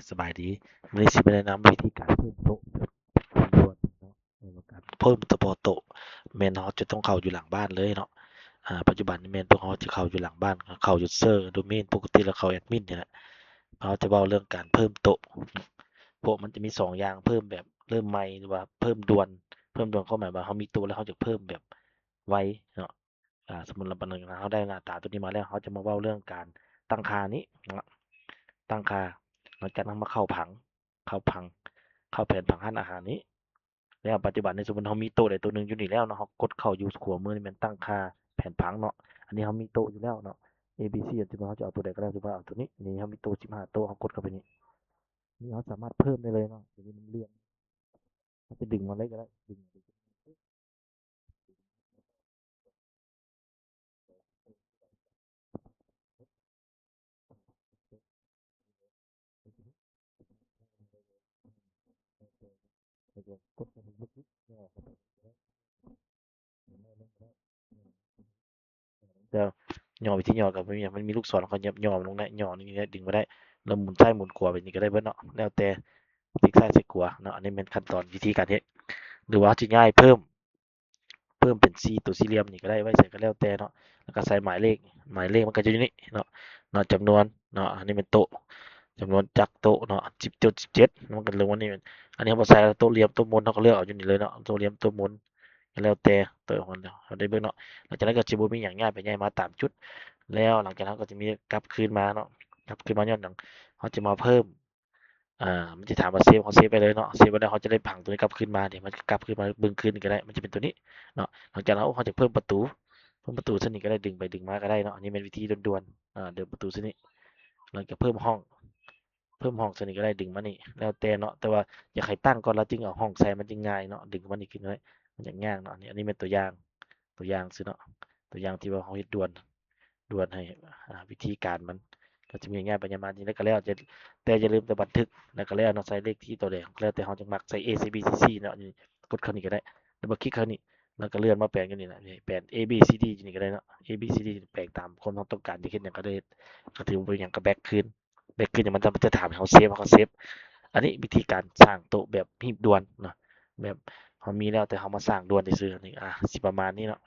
สบายดีวันนี้สิมาแนะนำวิธีการเพิ่มโต๊ะแบบด่วนๆเนาะการเพิ่มเฉพาะโต๊ะแม่นเราจะต้องเข้าอยู่หลังบ้านเลยเนาะปัจจุบันนี้แม่นพวกเราจะเข้าอยู่หลังบ้านเข้ายูเซอร์โดเมนปกติเราเข้าแอดมินเนี่ยแหละเราจะเว้าเรื่องการเพิ่มโต๊ะโต๊ะมันจะมี2อย่างเพิ่มแบบเริ่มใหม่หรือว่าเพิ่มด่วนเพิ่มด่วนก็หมายว่าเรามีโต๊ะแล้วเราจะเพิ่มแบบไวเนาะสมมุติเราประเมินเราได้หน้าตาตัวนี้มาแล้วเราจะมาเว้าเรื่องการตั้งค่านี้เนาะตั้งค่าหลังจากนั้นมาเข้าผังเข้าแผนผังอาหารนี้แล้วปัจจุบันในสมมุติเรามีโต๊ะใดโต๊ะหนึ่งอยู่นี่แล้วเนาะเรากดเข้าอยู่ขวามือนี่มันตั้งค่าแผนผังเนาะอันนี้เรามีโต๊ะอยู่แล้วเนาะ A B C สมมุติเราจะเอาตัวใดก็ได้สมมุติว่าเอาตัวนี้นี่เรามีโต๊ะ15โต๊ะเรากดเข้าไปนี่นี่เราสามารถเพิ่มได้เลยเนาะตัวนี้มันเลื่อนเราจะดึงมาเลยก็ได้ดึงกดเข้าไปลึกๆย่อเข้าไปเดี๋ยวย่อวิธีย่อกับมันมีลูกศรเขายับย่อลงได้ย่อนี่ดึงมาได้แล้วหมุนซ้ายหมุนขวาแบบนี้ก็ได้เบิดเนาะแล้วแต่คลิกซ้ายคลิกขวาเนาะอันนี้เป็นขั้นตอนวิธีการเฮ็ดหรือว่าจะง่ายเพิ่มเป็นตัวสี่เหลี่ยมนี่ก็ได้ไว้ใส่ก็แล้วแต่เนาะแล้วก็ใส่หมายเลขมันก็จะอยู่นี่เนาะจำนวนเนาะอันนี้เป็นโต๊ะจำนวนจากโต๊ะเนาะ17มันก็ลงว่านี่อันนี้เราใส่โต๊ะเหลี่ยมโต๊ะมนเราก็เลือกเอาอยู่นี่เลยเนาะโต๊ะเหลี่ยมโต๊ะมนก็แล้วแต่ตัวของเราได้เบิ่งเนาะหลังจากนั้นก็สิบ่มีหยังย้ายไปย้ายมาตามจุดแล้วหลังจากนั้นก็จะมีกลับคืนมาเนาะกลับคืนมาย้อนหลังเขาจะมาเพิ่มอ่ามันจะถามว่าเซฟเขาเซฟไปเลยเนาะเซฟไว้แล้วเขาจะได้ผังตัวนี้กลับคืนมาเดี๋ยวมันกลับคืนมาเบิ่งคืนก็ได้มันจะเป็นตัวนี้เนาะหลังจากนั้นเขาจะเพิ่มประตูเส้นนี้ก็ได้ดึงไปดึงมาก็ได้เนาะอันนี้เป็นวิธีด่วนๆเดินประตูเส้นนี้เราจะเพิ่มห้องเส้นนี้ก็ได้ดึงมานี่แล้วแต่เนาะแต่ว่าอยากให้ตั้งก่อนแล้วจึงเอาห้องใส่มันจึงง่ายเนาะดึงมันนี่ขึ้นเลยมันจะง่ายเนาะอันนี้เป็นตัวอย่างซื้อเนาะตัวอย่างที่ว่าเขาเฮ็ดด่วนให้วิธีการมันก็จะมีง่ายปัญญามาจริงแล้วก็แล้วจะแต่อย่าลืมแต่บันทึกแล้วก็แล้วเนาะใส่เลขที่ตัวแดงแล้วแต่เขาจะมักใส่ A C B C C เนาะนี่กดเข้านี่ก็ได้แล้วมาคลิกเข้านี่แล้วก็เลื่อนมาแปลงกันนี่นะแปลง A B C D อยู่นี่ก็ได้เนาะ A B C D แปลงตามคนเราต้องการที่เฮ็ดหยังก็ได้ก็ถือว่าเป็นหยังก็แบ็กคืนเนี่ยมันจะถามให้เราเซฟอันนี้วิธีการสร้างโต๊ะแบบรีบด่วนเนาะแบบเขามีแล้วแต่เขามาสร้างด่วนซื่อๆนี่สิประมาณนี้เนาะ